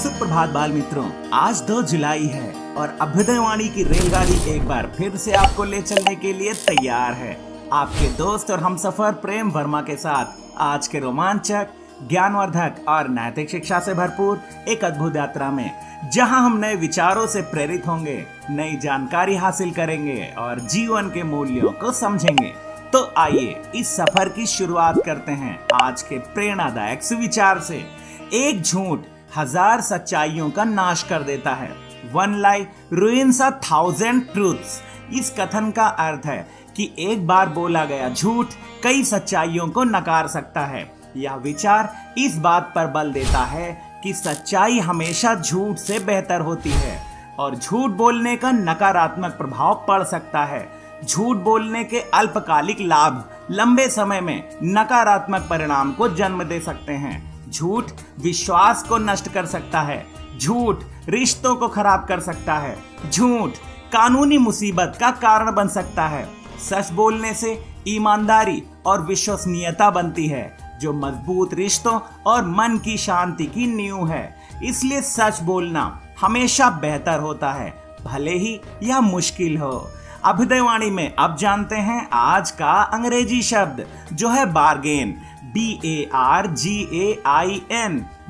सुप्रभात बाल मित्रों, आज 2 जुलाई है और अभ्युदयवाणी की रेलगाड़ी एक बार फिर से आपको ले चलने के लिए तैयार है। आपके दोस्त और हमसफर प्रेम वर्मा के साथ आज के रोमांचक, ज्ञानवर्धक और नैतिक शिक्षा से भरपूर एक अद्भुत यात्रा में, जहां हम नए विचारों से प्रेरित होंगे, नई जानकारी हासिल करेंगे और जीवन के मूल्यों को समझेंगे। तो आइए इस सफर की शुरुआत करते हैं आज के प्रेरणादायक सुविचार से। एक झूठ 1000 सच्चाइयों का नाश कर देता है। 1 lie ruins 1000 truths। इस कथन का अर्थ है कि एक बार बोला गया झूठ कई सच्चाइयों को नकार सकता है। यह विचार इस बात पर बल देता है कि सच्चाई हमेशा झूठ से बेहतर होती है और झूठ बोलने का नकारात्मक प्रभाव पड़ सकता है। झूठ बोलने के अल्पकालिक लाभ लंबे समय में नकारात्मक परिणाम को जन्म दे सकते हैं। झूठ विश्वास को नष्ट कर सकता है। झूठ रिश्तों को खराब कर सकता है। झूठ कानूनी मुसीबत का कारण बन सकता है। सच बोलने से ईमानदारी और विश्वसनीयता बनती है, जो मजबूत रिश्तों और मन की शांति की नींव है। इसलिए सच बोलना हमेशा बेहतर होता है, भले ही यह मुश्किल हो। अभ्युदयवाणी में अब जानते हैं आज का अंग्रेजी शब्द, जो है बार्गेन। BARGAIN।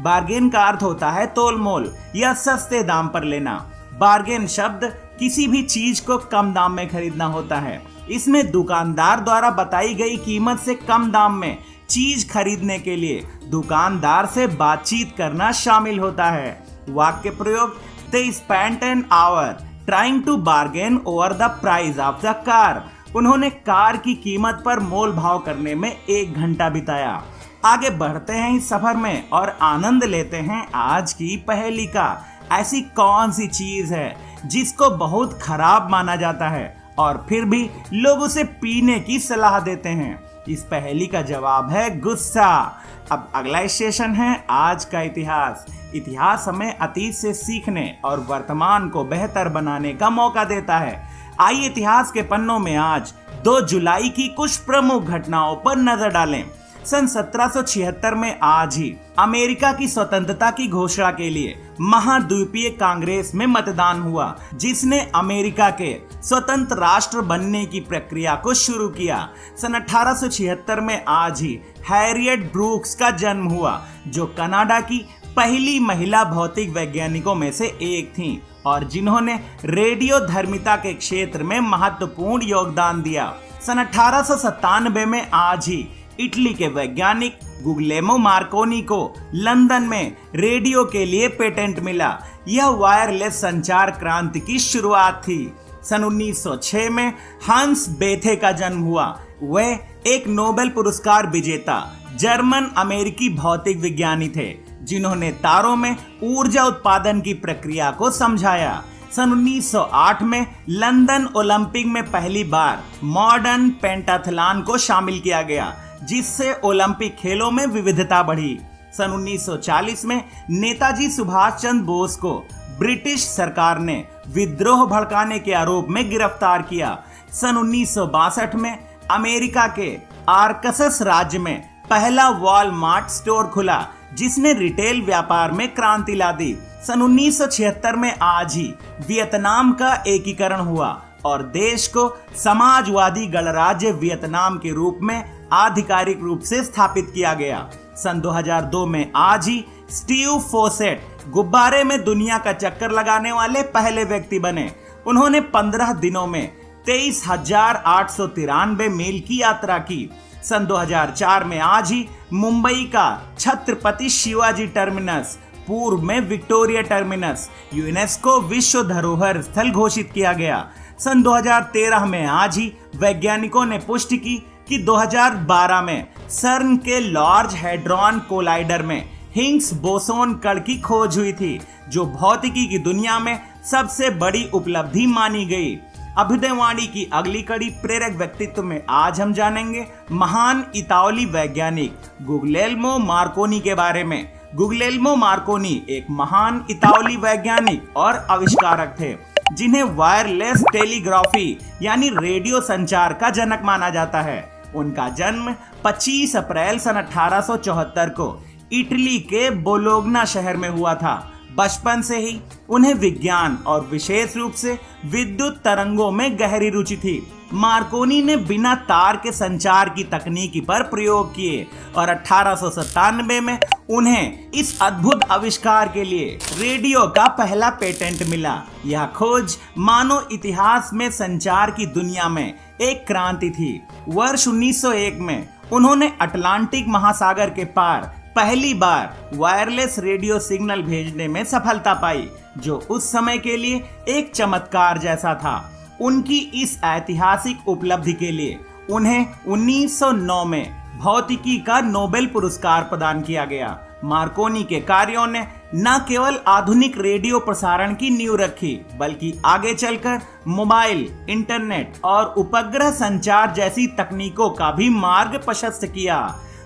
बार्गेन का अर्थ होता है तोल मोल या सस्ते दाम पर लेना। बार्गेन शब्द किसी भी चीज को कम दाम में खरीदना होता है। इसमें दुकानदार द्वारा बताई गई कीमत से कम दाम में चीज खरीदने के लिए दुकानदार से बातचीत करना शामिल होता है। वाक्य प्रयोग: They spent an hour trying to bargain over the price of the car। उन्होंने कार की कीमत पर मोल भाव करने में 1 घंटा बिताया। आगे बढ़ते हैं इस सफर में और आनंद लेते हैं आज की पहेली का। ऐसी कौन सी चीज है जिसको बहुत खराब माना जाता है और फिर भी लोग उसे पीने की सलाह देते हैं? इस पहेली का जवाब है गुस्सा। अब अगला स्टेशन है आज का इतिहास। इतिहास हमें अतीत से सीखने और वर्तमान को बेहतर बनाने का मौका देता है। आइए इतिहास के पन्नों में आज 2 जुलाई की कुछ प्रमुख घटनाओं पर नजर डालें। सन 1776 में आज ही अमेरिका की स्वतंत्रता की घोषणा के लिए महाद्वीपीय कांग्रेस में मतदान हुआ, जिसने अमेरिका के स्वतंत्र राष्ट्र बनने की प्रक्रिया को शुरू किया। सन 1876 में आज ही हैरियट ब्रूक्स का जन्म हुआ, जो कनाडा की पहली महिला भौतिक वैज्ञानिकों में से एक थीं और जिन्होंने रेडियो धर्मिता के क्षेत्र में महत्वपूर्ण योगदान दिया। सन 1897 में आज ही इटली के वैज्ञानिक गुग्लेमो मार्कोनी को लंदन में रेडियो के लिए पेटेंट मिला। यह वायरलेस संचार क्रांति की शुरुआत थी। सन 1906 में हंस बेथे का जन्म हुआ। वे एक नोबेल पुरस्कार विजेता जर्मन अमेरिकी भौतिक विज्ञानी थे, जिन्होंने तारों में ऊर्जा उत्पादन की प्रक्रिया को समझाया। सन 1908 में लंदन ओलंपिक में पहली बार मॉडर्न पेंटाथलॉन को शामिल किया गया, जिससे ओलंपिक खेलों में विविधता बढ़ी। सन 1940 में नेताजी सुभाष चंद्र बोस को ब्रिटिश सरकार ने विद्रोह भड़काने के आरोप में गिरफ्तार किया। सन 1962 में अमेरिका के आर्कसस राज्य में पहला वॉलमार्ट स्टोर खुला, जिसने रिटेल व्यापार में क्रांति ला दी। सन 1976 में आज ही वियतनाम का एकीकरण हुआ और देश को समाजवादी गणराज्य वियतनाम के रूप में आधिकारिक रूप से स्थापित किया गया। सन 2002 में आज ही स्टीव फोसेट गुब्बारे में दुनिया का चक्कर लगाने वाले पहले व्यक्ति बने। उन्होंने 15 दिनों में 23,893 मील की यात्रा की। सन 2004 में आज ही मुंबई का छत्रपति शिवाजी टर्मिनस, पूर्व में विक्टोरिया टर्मिनस, यूनेस्को विश्व धरोहर स्थल घोषित किया गया। सन 2013 में आज ही वैज्ञानिकों ने पुष्टि की कि 2012 में सर्न के लार्ज हैड्रॉन कोलाइडर में हिग्स बोसोन कण की खोज हुई थी, जो भौतिकी की दुनिया में सबसे बड़ी उपलब्धि मानी गई। अभ्युदयवाणी की अगली कड़ी प्रेरक व्यक्तित्व में आज हम जानेंगे महान इतालवी वैज्ञानिक गुग्लेल्मो मार्कोनी के बारे में। गुग्लेल्मो मार्कोनी एक महान इतालवी वैज्ञानिक और आविष्कारक थे, जिन्हें वायरलेस टेलीग्राफी यानी रेडियो संचार का जनक माना जाता है। उनका जन्म 25 अप्रैल सन 1874 को इटली के बोलोग्ना शहर में हुआ था। बचपन से ही उन्हें विज्ञान और विशेष रूप से विद्युत तरंगों में गहरी रुचि थी। मार्कोनी ने बिना तार के संचार की तकनीकी पर प्रयोग किए और 1897 में उन्हें इस अद्भुत आविष्कार के लिए रेडियो का पहला पेटेंट मिला। यह खोज मानव इतिहास में संचार की दुनिया में एक क्रांति थी। वर्ष 1901 में उन्होंने अटलांटिक महासागर के पार पहली बार वायरलेस रेडियो सिग्नल भेजने में सफलता पाई, जो उस समय के लिए एक चमत्कार जैसा था। उनकी इस ऐतिहासिक उपलब्धि के लिए उन्हें 1909 में भौतिकी का नोबेल पुरस्कार प्रदान किया गया। मार्कोनी के कार्यों ने न केवल आधुनिक रेडियो प्रसारण की नींव रखी, बल्कि आगे चलकर मोबाइल, इंटरनेट और उपग्रह संचार जैसी तकनीकों का भी मार्ग प्रशस्त किया।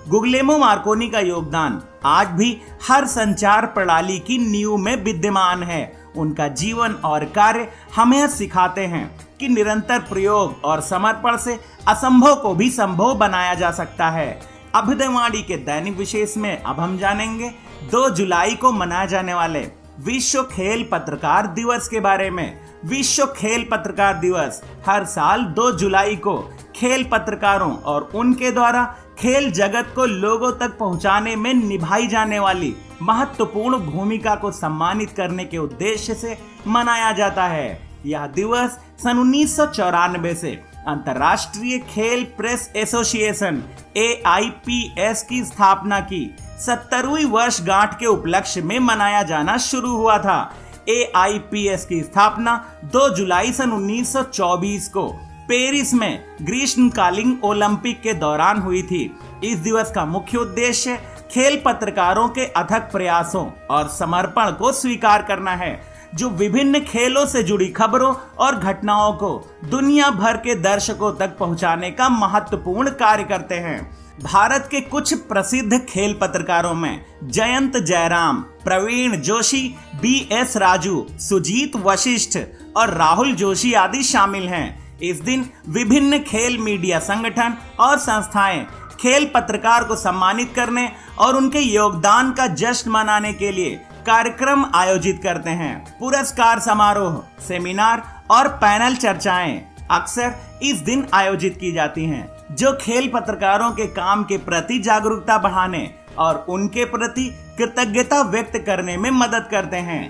गुग्लेमो मार्कोनी का योगदान आज भी हर संचार प्रणाली की नींव में विद्यमान है। उनका जीवन और कार्य हमें सिखाते हैं कि निरंतर प्रयोग और समर्पण से असंभव को भी संभव बनाया जा सकता है। अभ्युदयवाणी के दैनिक विशेष में अब हम जानेंगे 2 जुलाई को मनाए जाने वाले विश्व खेल पत्रकार दिवस के बारे में। विश्व खेल पत्रकार दिवस हर साल 2 जुलाई को खेल पत्रकारों और उनके द्वारा खेल जगत को लोगों तक पहुंचाने में निभाई जाने वाली महत्वपूर्ण भूमिका को सम्मानित करने के उद्देश्य से मनाया जाता है। यह दिवस सन 1994 से अंतर्राष्ट्रीय खेल प्रेस एसोसिएशन AIPS की स्थापना की 70वीं वर्षगांठ के उपलक्ष्य में मनाया जाना शुरू हुआ था। AIPS की स्थापना 2 जुलाई सन 1924 को पेरिस में ग्रीष्मकालीन ओलंपिक के दौरान हुई थी। इस दिवस का मुख्य उद्देश्य खेल पत्रकारों के अथक प्रयासों और समर्पण को स्वीकार करना है, जो विभिन्न खेलों से जुड़ी खबरों और घटनाओं को दुनिया भर के दर्शकों तक पहुंचाने का महत्वपूर्ण कार्य करते हैं। भारत के कुछ प्रसिद्ध खेल पत्रकारों में जयंत जयराम, प्रवीण जोशी, BS राजू, सुजीत वशिष्ठ और राहुल जोशी आदि शामिल हैं। इस दिन विभिन्न खेल मीडिया संगठन और संस्थाएं खेल पत्रकार को सम्मानित करने और उनके योगदान का जश्न मनाने के लिए कार्यक्रम आयोजित करते हैं। पुरस्कार समारोह, सेमिनार और पैनल चर्चाएं अक्सर इस दिन आयोजित की जाती हैं, जो खेल पत्रकारों के काम के प्रति जागरूकता बढ़ाने और उनके प्रति कृतज्ञता व्यक्त करने में मदद करते हैं।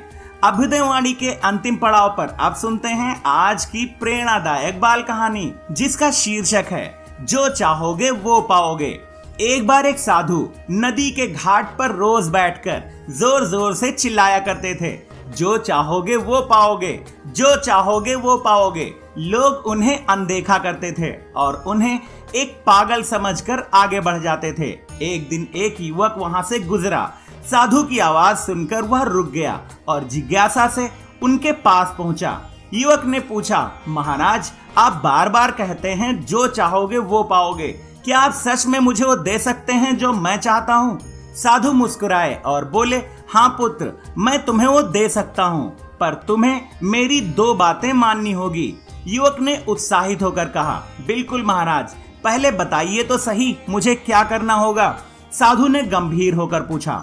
अभ्युदयवाणी के अंतिम पड़ाव पर अब सुनते हैं आज की प्रेरणादायक बाल कहानी, जिसका शीर्षक है जो चाहोगे वो पाओगे। एक बार एक साधु नदी के घाट पर रोज बैठकर जोर जोर से चिल्लाया करते थे, जो चाहोगे वो पाओगे, जो चाहोगे वो पाओगे। लोग उन्हें अनदेखा करते थे और उन्हें एक पागल समझकर आगे बढ़ जाते थे। एक दिन एक युवक वहां से गुजरा। साधु की आवाज सुनकर वह रुक गया और जिज्ञासा से उनके पास पहुंचा। युवक ने पूछा, महाराज, आप बार बार कहते हैं जो चाहोगे वो पाओगे, क्या आप सच में मुझे वो दे सकते हैं जो मैं चाहता हूँ? साधु मुस्कुराए और बोले, हाँ पुत्र, मैं तुम्हें वो दे सकता हूँ, पर तुम्हें मेरी 2 बातें माननी होगी। युवक ने उत्साहित होकर कहा, बिल्कुल महाराज, पहले बताइए तो सही मुझे क्या करना होगा। साधु ने गंभीर होकर पूछा,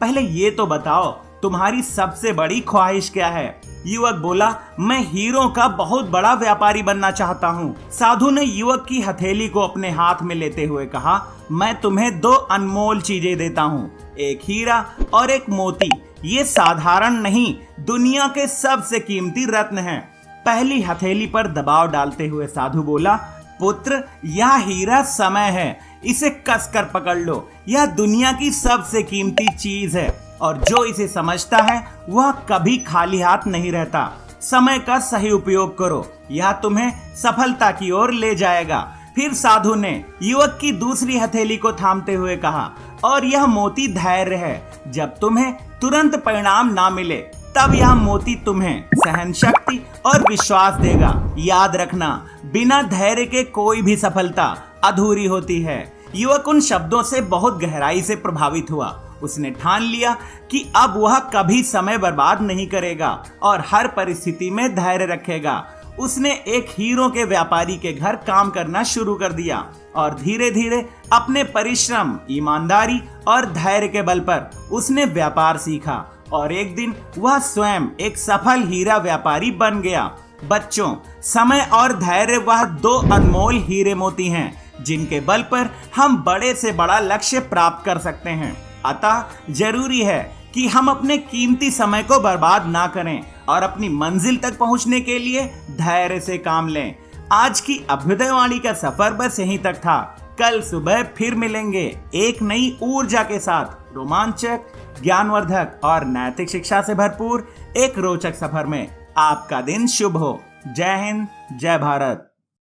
पहले ये तो बताओ तुम्हारी सबसे बड़ी ख्वाहिश क्या है? युवक बोला, मैं हीरों का बहुत बड़ा व्यापारी बनना चाहता हूँ। साधु ने युवक की हथेली को अपने हाथ में लेते हुए कहा, मैं तुम्हें 2 अनमोल चीजें देता हूँ, एक हीरा और एक मोती। ये साधारण नहीं, दुनिया के सबसे कीमती रत्न हैं। पहली हथेली पर दबाव डालते हुए साधु बोला, पुत्र, यह हीरा समय है, इसे कसकर पकड़ लो। यह दुनिया की सबसे कीमती चीज है और जो इसे समझता है वह कभी खाली हाथ नहीं रहता। समय का सही उपयोग करो, यह तुम्हें सफलता की ओर ले जाएगा। फिर साधु ने युवक की दूसरी हथेली को थामते हुए कहा, और यह मोती धैर्य है। जब तुम्हें तुरंत परिणाम ना मिले तब यह मोती तुम्हें सहन शक्ति और विश्वास देगा। याद रखना, बिना धैर्य के कोई भी सफलता अधूरी होती है। युवक उन शब्दों से बहुत गहराई से प्रभावित हुआ। उसने ठान लिया कि अब वह कभी समय बर्बाद नहीं करेगा और हर परिस्थिति में धैर्य रखेगा। उसने एक हीरो के व्यापारी के घर काम करना शुरू कर दिया और धीरे धीरे अपने परिश्रम, ईमानदारी और धैर्य के बल पर उसने व्यापार सीखा। और एक दिन वह स्वयं एक सफल हीरा व्यापारी बन गया। बच्चों, समय और धैर्य वह दो अनमोल हीरे मोती हैं जिनके बल पर हम बड़े से बड़ा लक्ष्य प्राप्त कर सकते हैं। अतः जरूरी है कि हम अपने कीमती समय को बर्बाद ना करें और अपनी मंजिल तक पहुंचने के लिए धैर्य से काम लें। आज की अभ्युदयवाणी का सफर बस यहीं तक था। कल सुबह फिर मिलेंगे एक नई ऊर्जा के साथ, रोमांचक, ज्ञानवर्धक और नैतिक शिक्षा से भरपूर एक रोचक सफर में। आपका दिन शुभ हो। जय हिंद, जय भारत।